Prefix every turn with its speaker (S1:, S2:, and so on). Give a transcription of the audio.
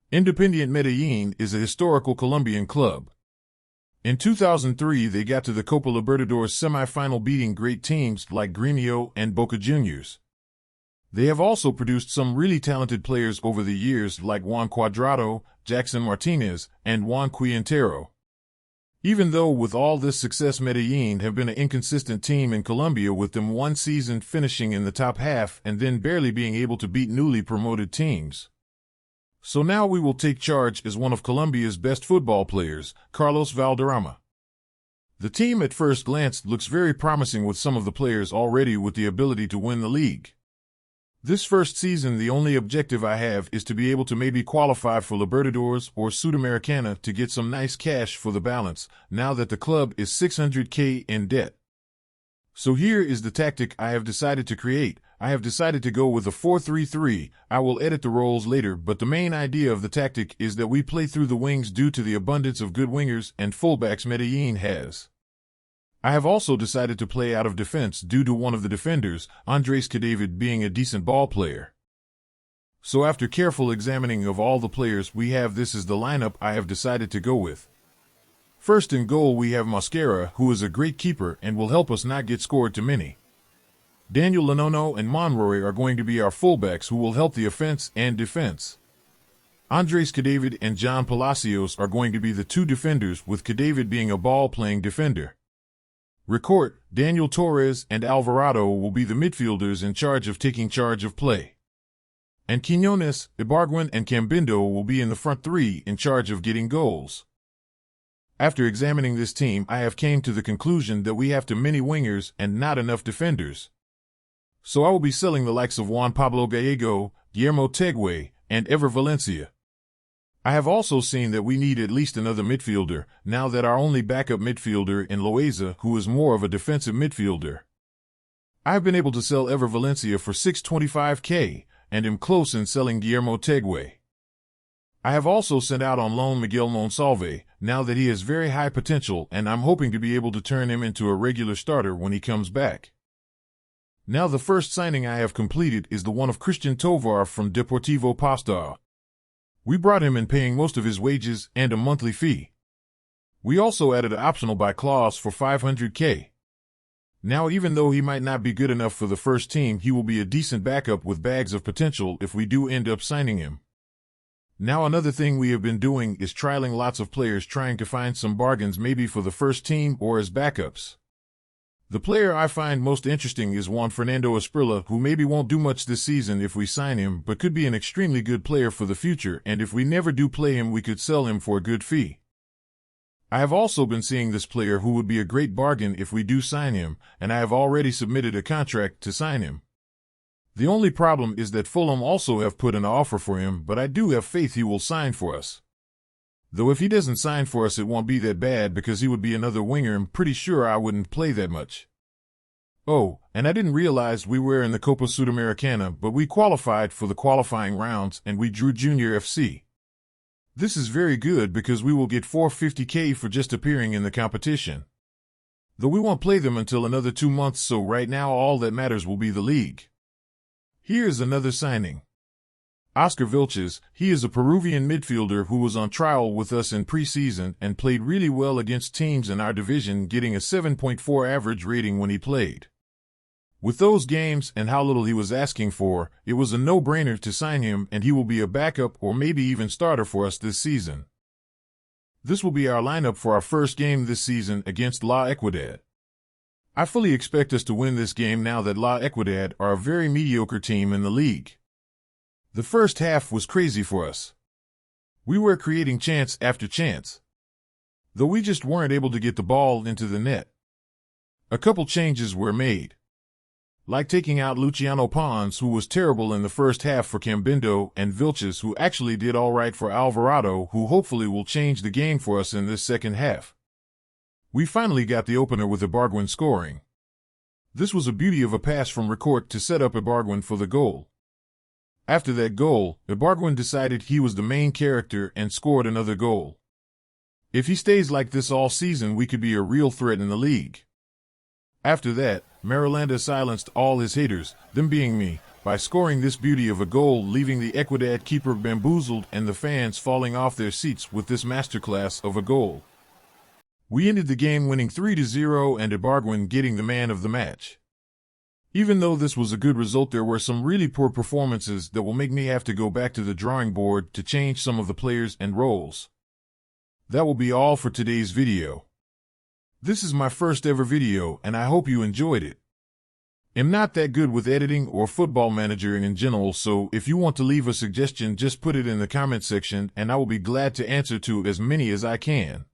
S1: Independiente Medellin is a historical Colombian club. In 2003, they got to the Copa Libertadores semi-final, beating great teams like Gremio and Boca Juniors. They have also produced some really talented players over the years like Juan Cuadrado, Jackson Martinez, and Juan Quintero. Even though with all this success, Medellin have been an inconsistent team in Colombia, with them one season finishing in the top half and then barely being able to beat newly promoted teams. So now we will take charge as one of Colombia's best football players, Carlos Valderrama. The team at first glance looks very promising, with some of the players already with the ability to win the league. This first season, the only objective I have is to be able to maybe qualify for Libertadores or Sudamericana to get some nice cash for the balance, now that the club is 600K in debt. So here is the tactic I have decided to create. I have decided to go with a 4-3-3. I will edit the roles later, but the main idea of the tactic is that we play through the wings due to the abundance of good wingers and fullbacks Medellin has. I have also decided to play out of defense due to one of the defenders, Andres Cadavid, being a decent ball player. So after careful examining of all the players we have, this is the lineup I have decided to go with. First in goal we have Mosquera, who is a great keeper and will help us not get scored too many. Daniel Lenono and Monroy are going to be our fullbacks, who will help the offense and defense. Andres Cadavid and John Palacios are going to be the two defenders, with Cadavid being a ball-playing defender. Ricord, Daniel Torres, and Alvarado will be the midfielders in charge of taking charge of play. And Quiñones, Ibargüen, and Cambindo will be in the front three in charge of getting goals. After examining this team, I have came to the conclusion that we have too many wingers and not enough defenders. So I will be selling the likes of Juan Pablo Gallego, Guillermo Tegue, and Ever Valencia. I have also seen that we need at least another midfielder, now that our only backup midfielder in Loaiza, who is more of a defensive midfielder. I have been able to sell Ever Valencia for 625K, and am close in selling Guillermo Tegue. I have also sent out on loan Miguel Monsalve, now that he has very high potential, and I'm hoping to be able to turn him into a regular starter when he comes back. Now the first signing I have completed is the one of Christian Tovar from Deportivo Paisas. We brought him in paying most of his wages and a monthly fee. We also added an optional buy clause for 500K. Now, even though he might not be good enough for the first team, he will be a decent backup with bags of potential if we do end up signing him. Now another thing we have been doing is trialing lots of players, trying to find some bargains maybe for the first team or as backups. The player I find most interesting is Juan Fernando Esprilla, who maybe won't do much this season if we sign him, but could be an extremely good player for the future, and if we never do play him, we could sell him for a good fee. I have also been seeing this player who would be a great bargain if we do sign him, and I have already submitted a contract to sign him. The only problem is that Fulham also have put an offer for him, but I do have faith he will sign for us. Though if he doesn't sign for us, it won't be that bad, because he would be another winger. I'm pretty sure I wouldn't play that much. Oh, and I didn't realize we were in the Copa Sudamericana, but we qualified for the qualifying rounds and we drew Junior FC. This is very good because we will get 450K for just appearing in the competition. Though we won't play them until another 2 months, so right now all that matters will be the league. Here's another signing. Oscar Vilches. He is a Peruvian midfielder who was on trial with us in preseason and played really well against teams in our division, getting a 7.4 average rating when he played. With those games and how little he was asking for, it was a no-brainer to sign him, and he will be a backup or maybe even starter for us this season. This will be our lineup for our first game this season against La Equidad. I fully expect us to win this game, now that La Equidad are a very mediocre team in the league. The first half was crazy for us. We were creating chance after chance, though we just weren't able to get the ball into the net. A couple changes were made, like taking out Luciano Pons, who was terrible in the first half, for Cambindo, and Vilches, who actually did all right, for Alvarado, who hopefully will change the game for us in this second half. We finally got the opener with Ibargüen scoring. This was a beauty of a pass from Ricord to set up Ibargüen for the goal. After that goal, Ibargüen decided he was the main character and scored another goal. If he stays like this all season, we could be a real threat in the league. After that, Marulanda silenced all his haters, them being me, by scoring this beauty of a goal, leaving the Equidad keeper bamboozled and the fans falling off their seats with this masterclass of a goal. We ended the game winning 3-0 and Ibargüen getting the man of the match. Even though this was a good result, there were some really poor performances that will make me have to go back to the drawing board to change some of the players and roles. That will be all for today's video. This is my first ever video and I hope you enjoyed it. I'm not that good with editing or football managing in general, so if you want to leave a suggestion, just put it in the comment section and I will be glad to answer to as many as I can.